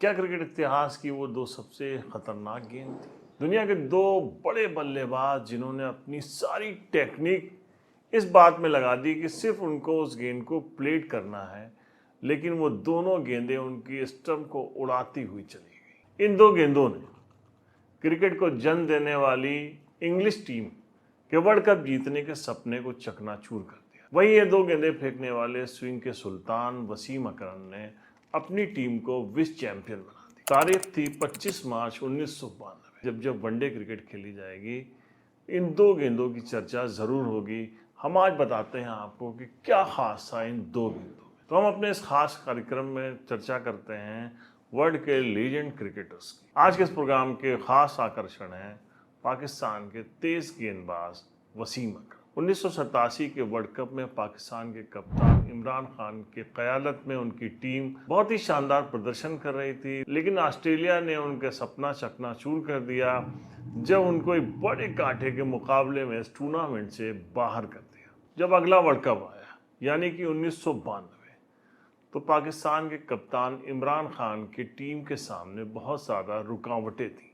क्या क्रिकेट इतिहास की वो दो सबसे खतरनाक गेंद थी? दुनिया के दो बड़े बल्लेबाज जिन्होंने अपनी सारी टेक्निक इस बात में लगा दी कि सिर्फ उनको उस गेंद को प्लेट करना है, लेकिन वो दोनों गेंदें उनकी स्टंप को उड़ाती हुई चली गई। इन दो गेंदों ने क्रिकेट को जन्म देने वाली इंग्लिश टीम के वर्ल्ड कप जीतने के सपने को चकनाचूर कर दिया। वहीं ये दो गेंदें फेंकने वाले स्विंग के सुल्तान वसीम अकरम ने अपनी टीम को विश्व चैंपियन बना दिया। तारीख थी 25 मार्च 1992। जब वनडे क्रिकेट खेली जाएगी, इन दो गेंदों की चर्चा ज़रूर होगी। हम आज बताते हैं आपको कि क्या खास था इन दो गेंदों में। तो हम अपने इस खास कार्यक्रम में चर्चा करते हैं वर्ल्ड के लीजेंड क्रिकेटर्स की। आज के इस प्रोग्राम के खास आकर्षण हैं पाकिस्तान के तेज गेंदबाज वसीम अकरम। 1987 के वर्ल्ड कप में पाकिस्तान के कप्तान इमरान खान के क़यादत में उनकी टीम बहुत ही शानदार प्रदर्शन कर रही थी, लेकिन ऑस्ट्रेलिया ने उनके सपना चकनाचूर कर दिया जब उनको एक बड़े कांटे के मुकाबले में इस टूर्नामेंट से बाहर कर दिया। जब अगला वर्ल्ड कप आया, यानी कि 1992, तो पाकिस्तान के कप्तान इमरान खान की टीम के सामने बहुत ज़्यादा रुकावटें थी।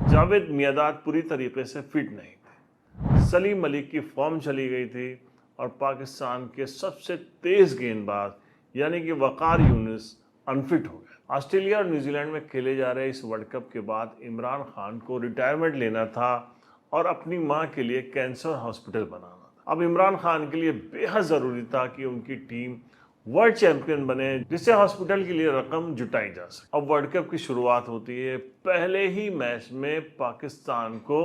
जावेद मियांदाद पूरी तरीके से फिट नहीं थे, सलीम मलिक की फॉर्म चली गई थी और पाकिस्तान के सबसे तेज़ गेंदबाज यानी कि वकार यूनिस अनफिट हो गए। ऑस्ट्रेलिया और न्यूजीलैंड में खेले जा रहे इस वर्ल्ड कप के बाद इमरान खान को रिटायरमेंट लेना था और अपनी मां के लिए कैंसर हॉस्पिटल बनाना था। अब इमरान खान के लिए बेहद ज़रूरी था कि उनकी टीम वर्ल्ड चैंपियन बने, जिससे हॉस्पिटल के लिए रकम जुटाई जा सके। अब वर्ल्ड कप की शुरुआत होती है। पहले ही मैच में पाकिस्तान को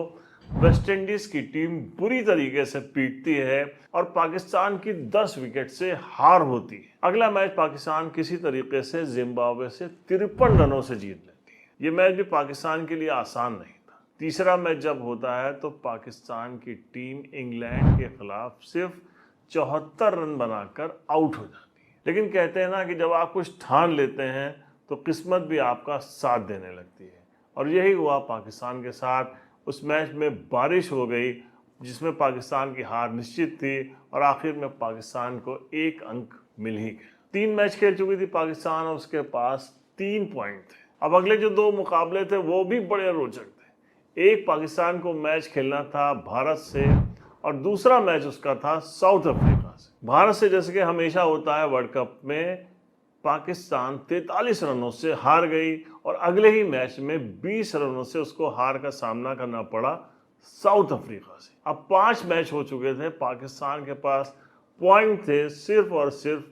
वेस्ट इंडीज की टीम बुरी तरीके से पीटती है और पाकिस्तान की 10 विकेट से हार होती है। अगला मैच पाकिस्तान किसी तरीके से जिम्बाब्वे से 53 रनों से जीत लेती है। ये मैच भी पाकिस्तान के लिए आसान नहीं था। तीसरा मैच जब होता है तो पाकिस्तान की टीम इंग्लैंड के खिलाफ सिर्फ 74 रन बनाकर आउट हो जाती है। लेकिन कहते हैं ना कि जब आप कुछ ठान लेते हैं तो किस्मत भी आपका साथ देने लगती है, और यही हुआ पाकिस्तान के साथ। उस मैच में बारिश हो गई जिसमें पाकिस्तान की हार निश्चित थी और आखिर में पाकिस्तान को 1 अंक मिल ही गया। 3 मैच खेल चुकी थी पाकिस्तान और उसके पास 3 पॉइंट थे। अब अगले जो 2 मुकाबले थे वो भी बड़े रोचक थे। एक पाकिस्तान को मैच खेलना था भारत से और दूसरा मैच उसका था साउथ अफ्रीका से। भारत से जैसे कि हमेशा होता है वर्ल्ड कप में, पाकिस्तान 43 रनों से हार गई और अगले ही मैच में 20 रनों से उसको हार का सामना करना पड़ा साउथ अफ्रीका से। अब 5 मैच हो चुके थे, पाकिस्तान के पास पॉइंट थे सिर्फ और सिर्फ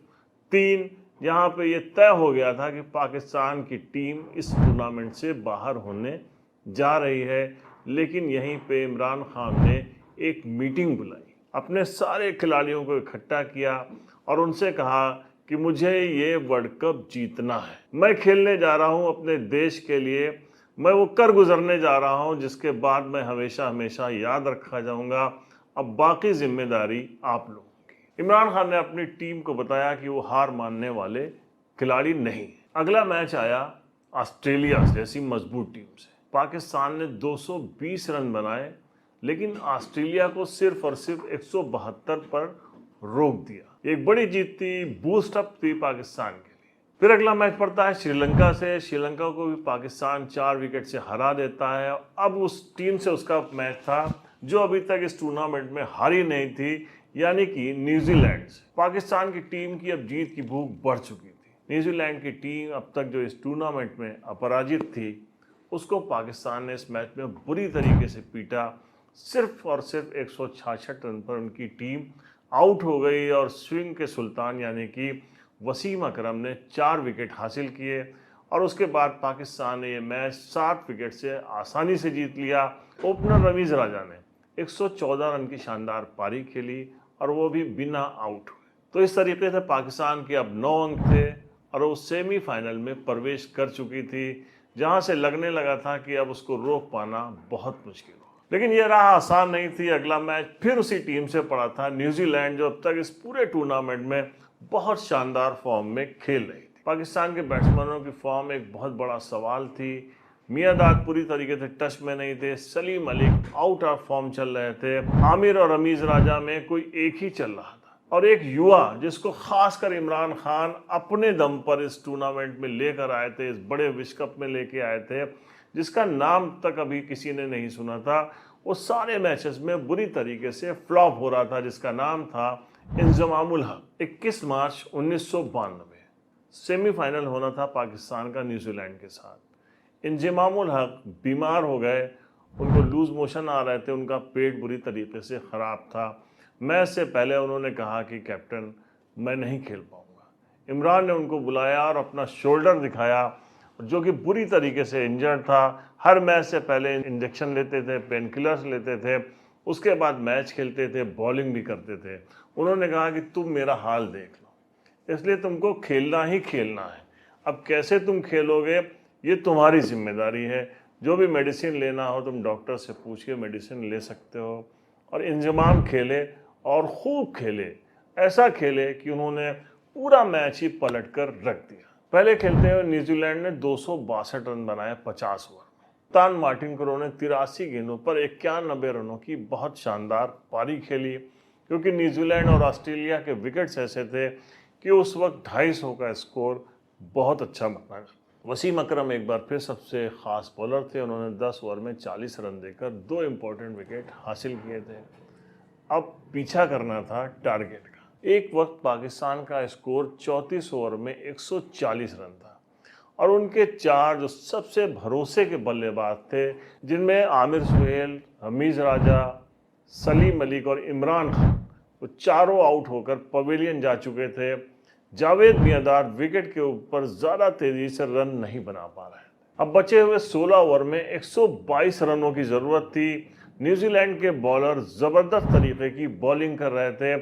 3। यहाँ पे ये तय हो गया था कि पाकिस्तान की टीम इस टूर्नामेंट से बाहर होने जा रही है। लेकिन यहीं पे इमरान खान ने एक मीटिंग बुलाई, अपने सारे खिलाड़ियों को इकट्ठा किया और उनसे कहा कि मुझे ये वर्ल्ड कप जीतना है। मैं खेलने जा रहा हूँ अपने देश के लिए, मैं वो कर गुजरने जा रहा हूँ जिसके बाद मैं हमेशा हमेशा याद रखा जाऊँगा। अब बाकी जिम्मेदारी आप लोगों की। इमरान खान ने अपनी टीम को बताया कि वो हार मानने वाले खिलाड़ी नहीं। अगला मैच आया ऑस्ट्रेलिया जैसी मजबूत टीम से। पाकिस्तान ने 220 रन बनाए, लेकिन ऑस्ट्रेलिया को सिर्फ और सिर्फ 172 पर रोक दिया। एक बड़ी जीत थी, बूस्ट अप थी पाकिस्तान के लिए। फिर अगला मैच पड़ता है श्रीलंका से। श्रीलंका को भी पाकिस्तान 4 विकेट से हरा देता है। अब उस टीम से उसका मैच था जो अभी तक इस टूर्नामेंट में हारी नहीं थी, यानी कि न्यूजीलैंड से। पाकिस्तान की टीम की अब जीत की भूख बढ़ चुकी थी। न्यूजीलैंड की टीम अब तक जो इस टूर्नामेंट में अपराजित थी, उसको पाकिस्तान ने इस मैच में बुरी तरीके से पीटा। सिर्फ और सिर्फ 166 रन पर उनकी टीम आउट हो गई और स्विंग के सुल्तान यानी कि वसीम अकरम ने 4 विकेट हासिल किए और उसके बाद पाकिस्तान ने ये मैच 7 विकेट से आसानी से जीत लिया। ओपनर रमीज़ राजा ने 114 रन की शानदार पारी खेली और वो भी बिना आउट हुए। तो इस तरीके से पाकिस्तान के अब 9 अंक थे और वो सेमीफाइनल में प्रवेश कर चुकी थी, जहाँ से लगने लगा था कि अब उसको रोक पाना बहुत मुश्किल हो। लेकिन ये राह आसान नहीं थी। अगला मैच फिर उसी टीम से पड़ा था, न्यूजीलैंड, जो अब तक इस पूरे टूर्नामेंट में बहुत शानदार फॉर्म में खेल रही थी। पाकिस्तान के बैट्समैनों की फॉर्म एक बहुत बड़ा सवाल थी। मियांदाद पूरी तरीके से टच में नहीं थे, Salim Malik out of form चल रहे थे, आमिर और रमीज़ राजा में कोई एक ही चल रहा था। और एक युवा जिसको खासकर इमरान खान अपने दम पर इस टूर्नामेंट में लेकर आए थे, इस बड़े विश्व कप में लेके आए थे, जिसका नाम तक अभी किसी ने नहीं सुना था, वो सारे मैचेस में बुरी तरीके से फ्लॉप हो रहा था, जिसका नाम था इंजमामुल हक। 21 मार्च 1992 सेमीफाइनल होना था पाकिस्तान का न्यूजीलैंड के साथ। इंजमामुल हक बीमार हो गए, उनको लूज मोशन आ रहे थे, उनका पेट बुरी तरीके से ख़राब था। मैच से पहले उन्होंने कहा कि कैप्टन मैं नहीं खेल पाऊंगा। इमरान ने उनको बुलाया और अपना शोल्डर दिखाया, जो कि बुरी तरीके से इंजर्ड था। हर मैच से पहले इंजेक्शन लेते थे, पेन किलर्स लेते थे, उसके बाद मैच खेलते थे, बॉलिंग भी करते थे। उन्होंने कहा कि तुम मेरा हाल देख लो, इसलिए तुमको खेलना ही खेलना है। अब कैसे तुम खेलोगे ये तुम्हारी जिम्मेदारी है। जो भी मेडिसिन लेना हो तुम डॉक्टर से पूछ के मेडिसिन ले सकते हो। और इंजमाम खेले और खूब खेले, ऐसा खेले कि उन्होंने पूरा मैच ही पलट कर रख दिया। पहले खेलते हुए न्यूजीलैंड ने 262 रन बनाए 50 ओवर में। कप्तान मार्टिन क्रो ने 83 गेंदों पर 91 रनों की बहुत शानदार पारी खेली, क्योंकि न्यूजीलैंड और ऑस्ट्रेलिया के विकेट्स ऐसे थे कि उस वक्त 250 का स्कोर बहुत अच्छा माना गया। वसीम अकरम एक बार फिर सबसे ख़ास बॉलर थे। उन्होंने 10 ओवर में 40 रन देकर 2 इम्पोर्टेंट विकेट हासिल किए थे। अब पीछा करना था टारगेट का। एक वक्त पाकिस्तान का स्कोर 34 ओवर में 140 रन था और उनके 4 जो सबसे भरोसे के बल्लेबाज थे, जिनमें आमिर सुहेल, हमीज राजा, सलीम मलिक और इमरान खान, वो चारों आउट होकर पवेलियन जा चुके थे। जावेद मियांदाद विकेट के ऊपर ज़्यादा तेज़ी से रन नहीं बना पा रहे। अब बचे हुए 16 ओवर में 122 रनों की ज़रूरत थी। न्यूजीलैंड के बॉलर ज़बरदस्त तरीके की बॉलिंग कर रहे थे।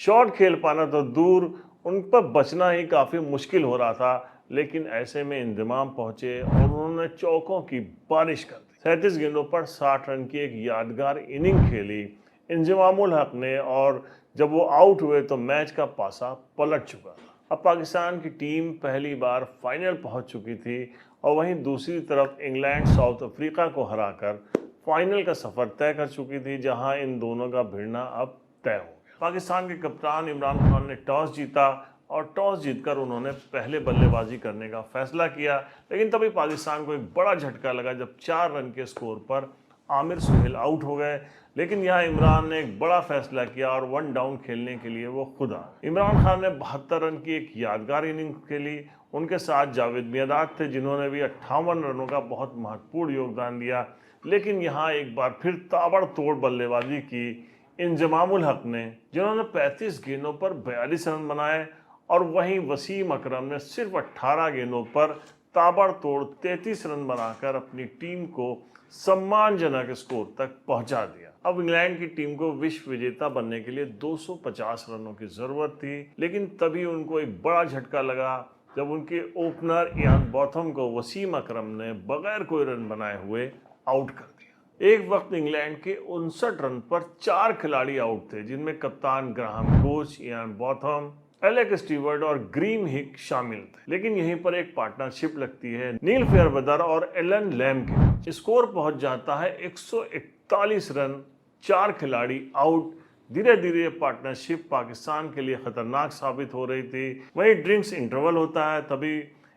शॉट खेल पाना तो दूर, उन पर बचना ही काफ़ी मुश्किल हो रहा था। लेकिन ऐसे में इंतजाम पहुंचे और उन्होंने चौकों की बारिश कर दी। 37 गेंदों पर 60 रन की एक यादगार इनिंग खेली इंजमामुल हक ने, और जब वो आउट हुए तो मैच का पासा पलट चुका था। अब पाकिस्तान की टीम पहली बार फाइनल पहुंच चुकी थी और वहीं दूसरी तरफ इंग्लैंड साउथ अफ्रीका को हराकर फाइनल का सफ़र तय कर चुकी थी, जहां इन दोनों का भिड़ना अब तय हो गया। पाकिस्तान के कप्तान इमरान खान ने टॉस जीता और टॉस जीतकर उन्होंने पहले बल्लेबाजी करने का फैसला किया। लेकिन तभी पाकिस्तान को एक बड़ा झटका लगा जब 4 रन के स्कोर पर आमिर सुहेल आउट हो गए। लेकिन यहाँ इमरान ने एक बड़ा फैसला किया और 1 डाउन खेलने के लिए वो खुद आ गए। इमरान खान ने 72 रन की एक यादगार इनिंग खेली। उनके साथ जावेद मियांदाद थे, जिन्होंने भी 58 रनों का बहुत महत्वपूर्ण योगदान दिया। लेकिन यहाँ एक बार फिर ताबड़तोड़ बल्लेबाजी की इंजमामुल हक ने, जिन्होंने 35 गेंदों पर 42 रन बनाए, और वहीं वसीम अकरम ने सिर्फ 18 गेंदों पर ताबड़तोड़ 33 रन बनाकर अपनी टीम को सम्मानजनक स्कोर तक पहुंचा दिया। अब इंग्लैंड की टीम को विश्व विजेता बनने के लिए 250 रनों की जरूरत थी। लेकिन तभी उनको एक बड़ा झटका लगा जब उनके ओपनर इयान बॉथम को वसीम अकरम ने बगैर कोई रन बनाए हुए आउट कर दिया। एक वक्त इंग्लैंड के 59 रन पर 4 खिलाड़ी आउट थे, जिनमें कप्तान Graham Gooch, Ian Botham, Alec Stewart और ग्रीम हिक शामिल थे। लेकिन यहीं पर एक पार्टनरशिप लगती है नील फेयरवेदर और एलन लैम के। स्कोर पहुंच जाता है 141 रन, 4 खिलाड़ी आउट। धीरे धीरे पार्टनरशिप पाकिस्तान के लिए खतरनाक साबित हो रही थी। वहीं ड्रिंक्स इंटरवल होता है, तभी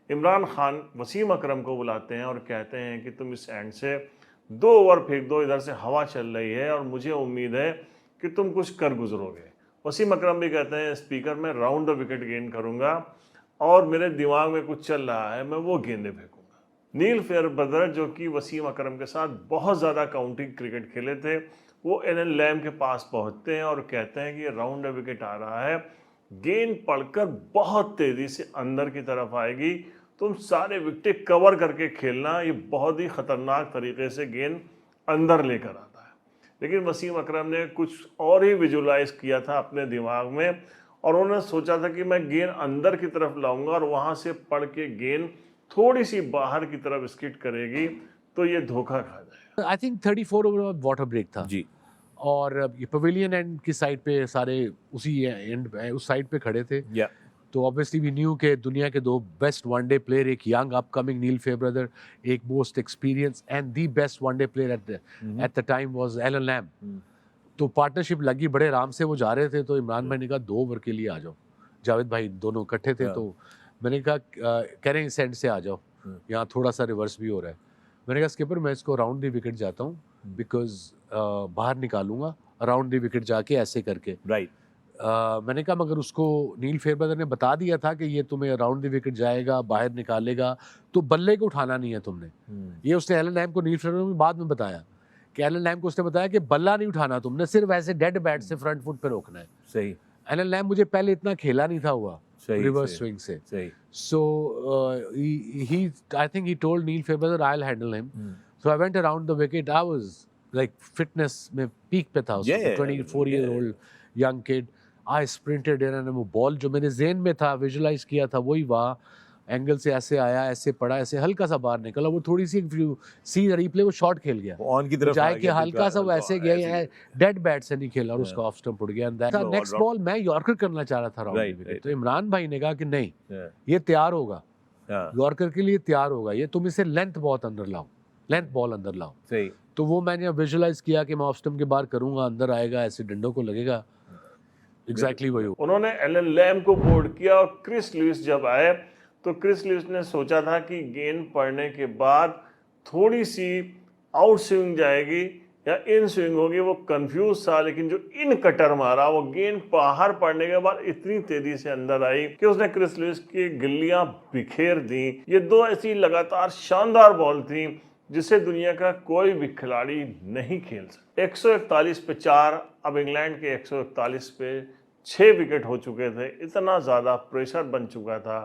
इमरान खान वसीम अकरम को बुलाते हैं और कहते हैं कि तुम इस एंड से 2 ओवर फेंक दो, इधर से हवा चल रही है और मुझे उम्मीद है कि तुम कुछ कर गुजरोगे। वसीम अकरम भी कहते हैं स्पीकर में राउंड द विकेट गेंद करूंगा और मेरे दिमाग में कुछ चल रहा है, मैं वो गेंदें फेंकूंगा। नील फेयरवेदर, जो कि वसीम अकरम के साथ बहुत ज़्यादा काउंटिंग क्रिकेट खेले थे, वो एलन लैम के पास पहुंचते हैं और कहते हैं कि ये राउंड द विकेट आ रहा है, गेंद पड़कर बहुत तेज़ी से अंदर की तरफ आएगी, तुम सारे विकेट कवर करके खेलना, ये बहुत ही खतरनाक तरीके से गेंद अंदर लेकर आता है। लेकिन वसीम अकरम ने कुछ और ही विजुलाइज किया था अपने दिमाग में, और उन्होंने सोचा था कि मैं गेंद अंदर की तरफ लाऊंगा और वहां से पड़ के गेंद थोड़ी सी बाहर की तरफ स्किट करेगी तो ये धोखा खा जाएगा। I think 34 over water break था जी। और ये पवेलियन एंड की साइड पे सारे उसी एंड उस साइड पे खड़े थे। या तो ऑब्वियसली वी न्यू के दुनिया के 2 बेस्ट वनडे प्लेयर, एक यंग अपकमिंग नील फेयरवेदर, एक most experience and the best one day player at the time was Allan Lamb. तो पार्टनरशिप लगी, बड़े आराम से वो जा रहे थे, तो इमरान भाई ने कहा 2 ओवर के लिए आ जाओ। जावेद भाई दोनों इकट्ठे थे, तो मैंने कहा कह रहे हैं सेंड से आ जाओ, यहाँ थोड़ा सा रिवर्स भी हो रहा है। मैंने कहा स्किपर मैं इसको अराउंड द विकेट जाता हूँ, बिकॉज बाहर निकालूंगा अराउंड द विकेट जाके ऐसे करके। राइट। मैंने कहा मगर उसको नील फेयरवेदर ने बता दिया था कि ये तुम्हें अराउंड द विकेट जाएगा, बाहर निकालेगा, तो बल्ले को उठाना नहीं है तुमने। ये उसने एलन लैम को नील फेयरवेदर ने बाद में बताया कि एलन लैम को उसने बताया कि बल्ला नहीं उठाना तुमने, सिर्फ ऐसे डेड बैट से फ्रंट फुट पे रोकना है। सही। एलन लैम मुझे पहले इतना खेला नहीं था हुआ रिवर्स स्विंग से। सही। So I think he told Neil Fairweather I'll handle him. So I went around the wicket. I was like fitness में peak पे था, 24 year old young kid. I sprinted in and वो ball जो मेरे ज़हन में था, विजुलाइज किया था, वही वहाँ एंगल से ऐसे आया, ऐसे पड़ा, ऐसे हल्का सा बाहर निकला, वो थोड़ी सी सी रिप्ले वो शॉट खेल गया ऑन की तरफ जाए कि हल्का सा वो ऐसे गया, डेड बैट से नहीं खेला और उसका ऑफ स्टंप उड़ गया। नेक्स्ट बॉल मैं यॉर्कर करना चाह रहा था राउंड, तो इमरान भाई ने कहा कि नहीं ये तैयार होगा, यॉर्कर के लिए तैयार होगा ये, तुम इसे लेंथ बहुत अंदर लाओ, लेंथ बॉल अंदर लाओ। सही। तो वो मैंने विजुलाइज किया कि मैं ऑफ स्टंप के बाहर करूंगा, अंदर आएगा, ऐसे डंडों को लगेगा। एग्जैक्टली वही उन्होंने एलन लैम को बोल्ड किया और क्रिस लुइस जब आए तो क्रिस लुइस ने सोचा था कि गेंद पड़ने के बाद थोड़ी सी आउट स्विंग जाएगी या इन स्विंग होगी, वो कंफ्यूज था, लेकिन जो इन कटर मारा वो गेंद बाहर पड़ने के बाद इतनी तेजी से अंदर आई कि उसने क्रिस लुइस की गिल्लियां बिखेर दी। ये 2 ऐसी लगातार शानदार बॉल थी जिसे दुनिया का कोई भी खिलाड़ी नहीं खेल सकता। 141 पे 4, अब इंग्लैंड के 141 पे 6 विकेट हो चुके थे। इतना ज़्यादा प्रेशर बन चुका था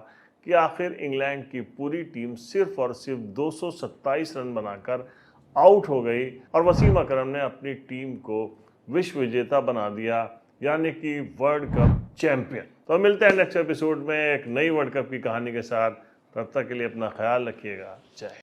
कि आखिर इंग्लैंड की पूरी टीम सिर्फ और सिर्फ 227 रन बनाकर आउट हो गई और वसीम अकरम ने अपनी टीम को विश्व विजेता बना दिया, यानी कि वर्ल्ड कप चैंपियन। तो मिलते हैं नेक्स्ट एपिसोड में एक नई वर्ल्ड कप की कहानी के साथ। तब तक के लिए अपना ख्याल रखिएगा। जय।